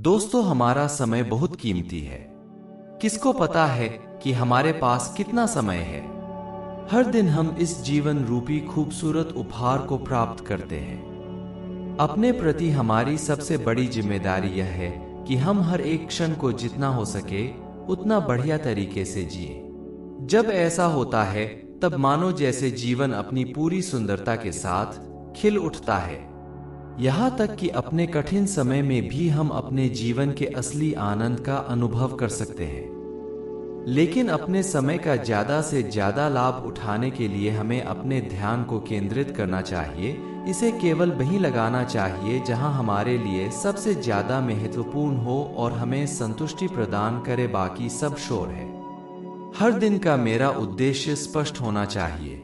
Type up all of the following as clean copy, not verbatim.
दोस्तों, हमारा समय बहुत कीमती है। किसको पता है कि हमारे पास कितना समय है। हर दिन हम इस जीवन रूपी खूबसूरत उपहार को प्राप्त करते हैं। अपने प्रति हमारी सबसे बड़ी जिम्मेदारी यह है कि हम हर एक क्षण को जितना हो सके उतना बढ़िया तरीके से जिए। जब ऐसा होता है तब मानो जैसे जीवन अपनी पूरी सुंदरता के साथ खिल उठता है। यहाँ तक कि अपने कठिन समय में भी हम अपने जीवन के असली आनंद का अनुभव कर सकते हैं। लेकिन अपने समय का ज्यादा से ज्यादा लाभ उठाने के लिए हमें अपने ध्यान को केंद्रित करना चाहिए। इसे केवल वहीं लगाना चाहिए जहां हमारे लिए सबसे ज्यादा महत्वपूर्ण हो और हमें संतुष्टि प्रदान करे। बाकी सब शोर है। हर दिन का मेरा उद्देश्य स्पष्ट होना चाहिए।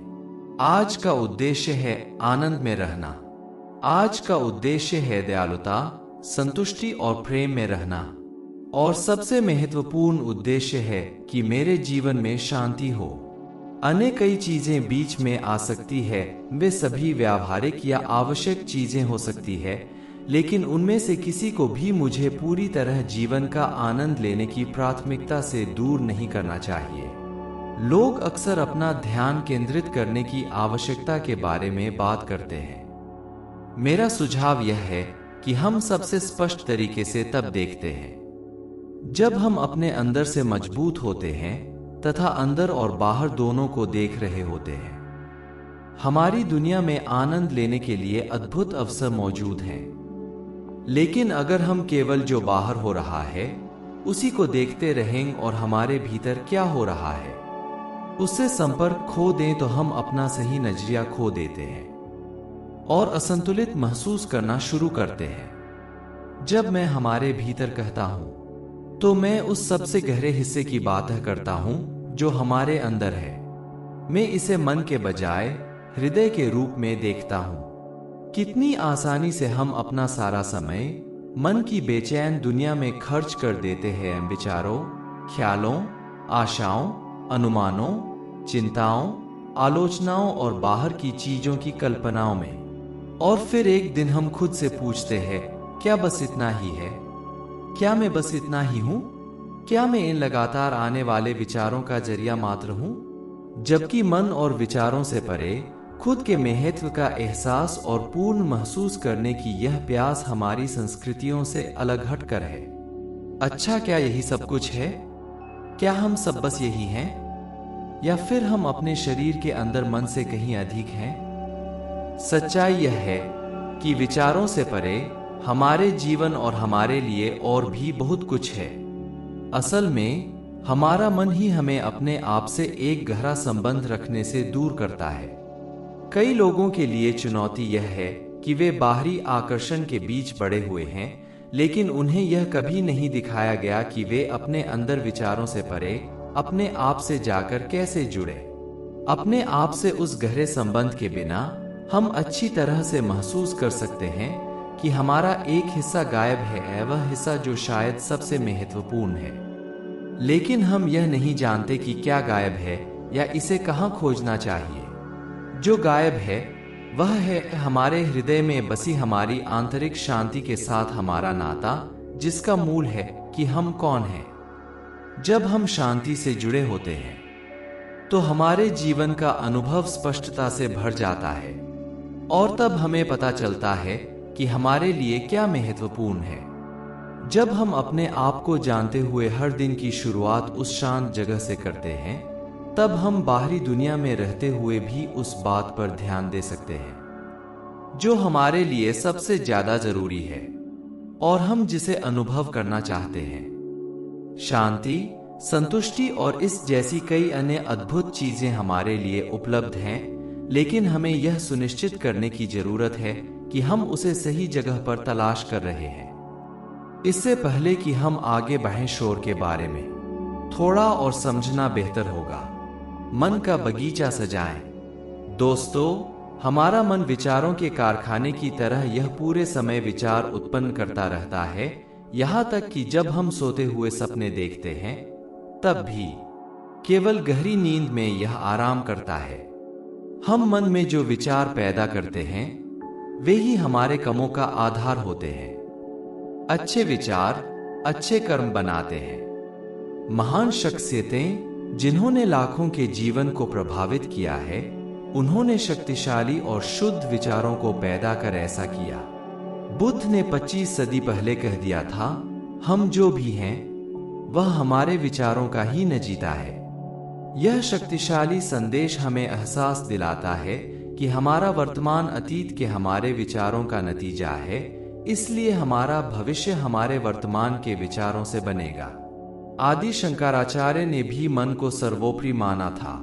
आज का उद्देश्य है आनंद में रहना। आज का उद्देश्य है दयालुता, संतुष्टि और प्रेम में रहना। और सबसे महत्वपूर्ण उद्देश्य है कि मेरे जीवन में शांति हो। अन्य कई चीजें बीच में आ सकती है, वे सभी व्यावहारिक या आवश्यक चीजें हो सकती है, लेकिन उनमें से किसी को भी मुझे पूरी तरह जीवन का आनंद लेने की प्राथमिकता से दूर नहीं करना चाहिए। लोग अक्सर अपना ध्यान केंद्रित करने की आवश्यकता के बारे में बात करते हैं। मेरा सुझाव यह है कि हम सबसे स्पष्ट तरीके से तब देखते हैं जब हम अपने अंदर से मजबूत होते हैं तथा अंदर और बाहर दोनों को देख रहे होते हैं। हमारी दुनिया में आनंद लेने के लिए अद्भुत अवसर मौजूद हैं, लेकिन अगर हम केवल जो बाहर हो रहा है उसी को देखते रहें और हमारे भीतर क्या हो रहा है उससे संपर्क खो दें तो हम अपना सही नजरिया खो देते हैं और असंतुलित महसूस करना शुरू करते हैं। जब मैं हमारे भीतर कहता हूं तो मैं उस सबसे गहरे हिस्से की बात करता हूं जो हमारे अंदर है। मैं इसे मन के बजाय हृदय के रूप में देखता हूं। कितनी आसानी से हम अपना सारा समय मन की बेचैन दुनिया में खर्च कर देते हैं, विचारों, ख्यालों, आशाओं, अनुमानों, चिंताओं, आलोचनाओं और बाहर की चीजों की कल्पनाओं में। और फिर एक दिन हम खुद से पूछते हैं, क्या बस इतना ही है? क्या मैं बस इतना ही हूं? क्या मैं इन लगातार आने वाले विचारों का जरिया मात्र हूं? जबकि मन और विचारों से परे खुद के महत्व का एहसास और पूर्ण महसूस करने की यह प्यास हमारी संस्कृतियों से अलग हटकर है। अच्छा, क्या यही सब कुछ है? क्या हम सब बस यही हैं? या फिर हम अपने शरीर के अंदर मन से कहीं अधिक हैं? सच्चाई यह है कि विचारों से परे हमारे जीवन और हमारे लिए और भी बहुत कुछ है। असल में हमारा मन ही हमें अपने आप से एक गहरा संबंध रखने से दूर करता है। कई लोगों के लिए चुनौती यह है कि वे बाहरी आकर्षण के बीच बड़े हुए हैं, लेकिन उन्हें यह कभी नहीं दिखाया गया कि वे अपने अंदर विचारों से परे अपने आप से जाकर कैसे जुड़े। अपने आप से उस गहरे संबंध के बिना हम अच्छी तरह से महसूस कर सकते हैं कि हमारा एक हिस्सा गायब है, वह हिस्सा जो शायद सबसे महत्वपूर्ण है। लेकिन हम यह नहीं जानते कि क्या गायब है या इसे कहाँ खोजना चाहिए। जो गायब है वह है हमारे हृदय में बसी हमारी आंतरिक शांति के साथ हमारा नाता, जिसका मूल है कि हम कौन हैं। जब हम शांति से जुड़े होते हैं तो हमारे जीवन का अनुभव स्पष्टता से भर जाता है और तब हमें पता चलता है कि हमारे लिए क्या महत्वपूर्ण है। जब हम अपने आप को जानते हुए हर दिन की शुरुआत उस शांत जगह से करते हैं, तब हम बाहरी दुनिया में रहते हुए भी उस बात पर ध्यान दे सकते हैं जो हमारे लिए सबसे ज्यादा जरूरी है और हम जिसे अनुभव करना चाहते हैं। शांति, संतुष्टि और इस जैसी कई अन्य अद्भुत चीजें हमारे लिए उपलब्ध हैं, लेकिन हमें यह सुनिश्चित करने की जरूरत है कि हम उसे सही जगह पर तलाश कर रहे हैं। इससे पहले कि हम आगे बढ़ें, शोर के बारे में थोड़ा और समझना बेहतर होगा। मन का बगीचा सजाएं। दोस्तों, हमारा मन विचारों के कारखाने की तरह यह पूरे समय विचार उत्पन्न करता रहता है, यहाँ तक कि जब हम सोते हुए सपने देखते हैं तब भी। केवल गहरी नींद में यह आराम करता है। हम मन में जो विचार पैदा करते हैं वे ही हमारे कामों का आधार होते हैं। अच्छे विचार अच्छे कर्म बनाते हैं। महान शख्सियतें जिन्होंने लाखों के जीवन को प्रभावित किया है, उन्होंने शक्तिशाली और शुद्ध विचारों को पैदा कर ऐसा किया। बुद्ध ने 25 सदी पहले कह दिया था, हम जो भी हैं वह हमारे विचारों का ही नतीजा है। यह शक्तिशाली संदेश हमें एहसास दिलाता है कि हमारा वर्तमान अतीत के हमारे विचारों का नतीजा है, इसलिए हमारा भविष्य हमारे वर्तमान के विचारों से बनेगा। आदि शंकराचार्य ने भी मन को सर्वोपरि माना था।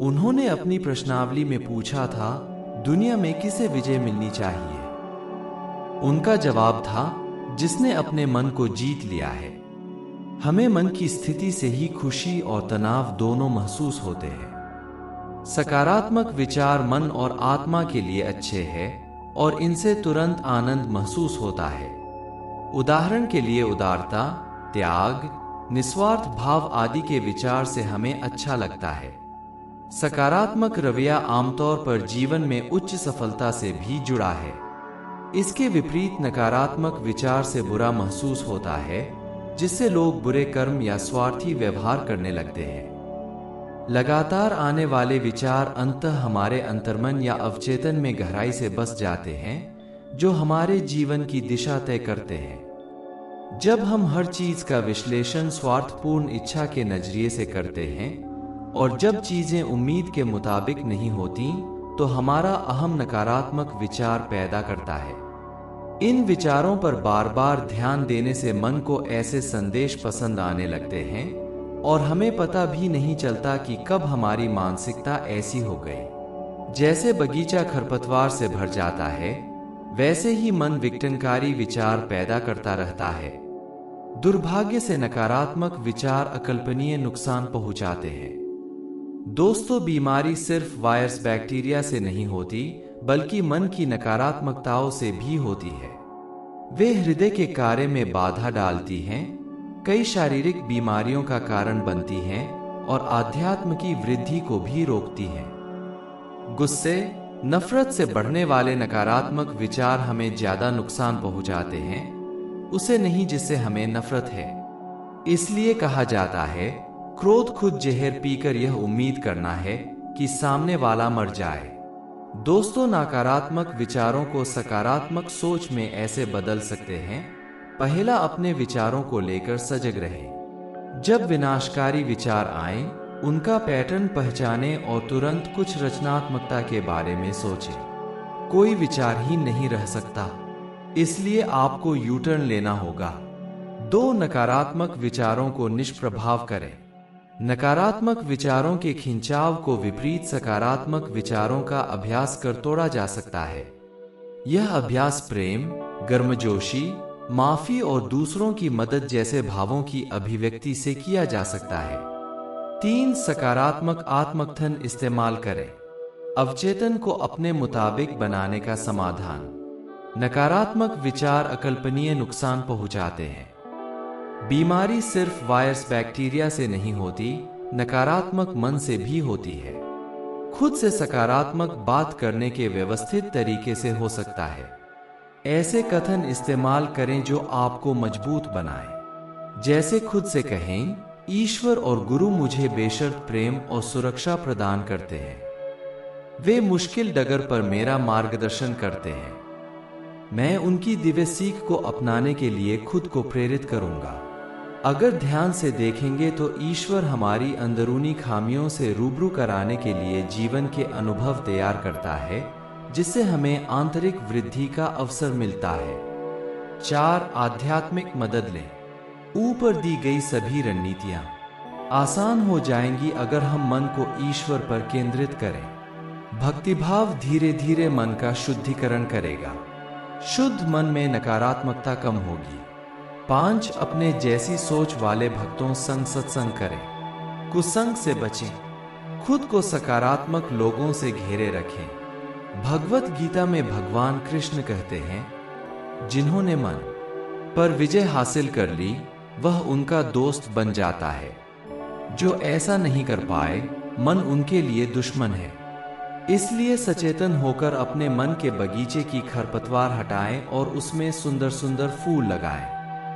उन्होंने अपनी प्रश्नावली में पूछा था, दुनिया में किसे विजय मिलनी चाहिए? उनका जवाब था, जिसने अपने मन को जीत लिया है। हमें मन की स्थिति से ही खुशी और तनाव दोनों महसूस होते हैं। सकारात्मक विचार मन और आत्मा के लिए अच्छे हैं और इनसे तुरंत आनंद महसूस होता है। उदाहरण के लिए उदारता, त्याग, निस्वार्थ भाव आदि के विचार से हमें अच्छा लगता है। सकारात्मक रवैया आमतौर पर जीवन में उच्च सफलता से भी जुड़ा है। इसके विपरीत नकारात्मक विचार से बुरा महसूस होता है, जिससे लोग बुरे कर्म या स्वार्थी व्यवहार करने लगते हैं। लगातार आने वाले विचार अंततः हमारे अंतर्मन या अवचेतन में गहराई से बस जाते हैं, जो हमारे जीवन की दिशा तय करते हैं। जब हम हर चीज का विश्लेषण स्वार्थपूर्ण इच्छा के नजरिए से करते हैं और जब चीजें उम्मीद के मुताबिक नहीं होती, तो हमारा अहम नकारात्मक विचार पैदा करता है। इन विचारों पर बार बार ध्यान देने से मन को ऐसे संदेश पसंद आने लगते हैं और हमें पता भी नहीं चलता कि कब हमारी मानसिकता ऐसी हो गई। जैसे बगीचा खरपतवार से भर जाता है, वैसे ही मन विघटनकारी विचार पैदा करता रहता है। दुर्भाग्य से नकारात्मक विचार अकल्पनीय नुकसान पहुंचाते हैं। दोस्तों, बीमारी सिर्फ वायरस बैक्टीरिया से नहीं होती, बल्कि मन की नकारात्मकताओं से भी होती है। वे हृदय के कार्य में बाधा डालती हैं, कई शारीरिक बीमारियों का कारण बनती हैं और आध्यात्म की वृद्धि को भी रोकती हैं। गुस्से, नफरत से बढ़ने वाले नकारात्मक विचार हमें ज्यादा नुकसान पहुंचाते हैं, उसे नहीं जिससे हमें नफरत है। इसलिए कहा जाता है, क्रोध खुद जहर पीकर यह उम्मीद करना है कि सामने वाला मर जाए। दोस्तों, नकारात्मक विचारों को सकारात्मक सोच में ऐसे बदल सकते हैं। पहला, अपने विचारों को लेकर सजग रहें। जब विनाशकारी विचार आए, उनका पैटर्न पहचानें और तुरंत कुछ रचनात्मकता के बारे में सोचें। कोई विचारहीन नहीं रह सकता, इसलिए आपको यू टर्न लेना होगा। 2, नकारात्मक विचारों को निष्प्रभाव करें। नकारात्मक विचारों के खिंचाव को विपरीत सकारात्मक विचारों का अभ्यास कर तोड़ा जा सकता है। यह अभ्यास प्रेम, गर्मजोशी, माफी और दूसरों की मदद जैसे भावों की अभिव्यक्ति से किया जा सकता है। 3, सकारात्मक आत्मकथन इस्तेमाल करें। अवचेतन को अपने मुताबिक बनाने का समाधान। नकारात्मक विचार अकल्पनीय नुकसान पहुंचाते हैं। बीमारी सिर्फ वायरस बैक्टीरिया से नहीं होती, नकारात्मक मन से भी होती है। खुद से सकारात्मक बात करने के व्यवस्थित तरीके से हो सकता है। ऐसे कथन इस्तेमाल करें जो आपको मजबूत बनाए। जैसे खुद से कहें, ईश्वर और गुरु मुझे बेशर्त प्रेम और सुरक्षा प्रदान करते हैं। वे मुश्किल डगर पर मेरा मार्गदर्शन करते हैं। मैं उनकी दिव्य सीख को अपनाने के लिए खुद को प्रेरित करूंगा। अगर ध्यान से देखेंगे तो ईश्वर हमारी अंदरूनी खामियों से रूबरू कराने के लिए जीवन के अनुभव तैयार करता है, जिससे हमें आंतरिक वृद्धि का अवसर मिलता है। 4, आध्यात्मिक मदद लें। ऊपर दी गई सभी रणनीतियां आसान हो जाएंगी अगर हम मन को ईश्वर पर केंद्रित करें। भक्तिभाव धीरे धीरे मन का शुद्धिकरण करेगा। शुद्ध मन में नकारात्मकता कम होगी। 5, अपने जैसी सोच वाले भक्तों संग सत्संग करें। कुसंग से बचें। खुद को सकारात्मक लोगों से घेरे रखें। भगवत गीता में भगवान कृष्ण कहते हैं, जिन्होंने मन पर विजय हासिल कर ली, वह उनका दोस्त बन जाता है। जो ऐसा नहीं कर पाए, मन उनके लिए दुश्मन है। इसलिए सचेतन होकर अपने मन के बगीचे की खरपतवार हटाएं और उसमें सुंदर सुंदर फूल लगाएं।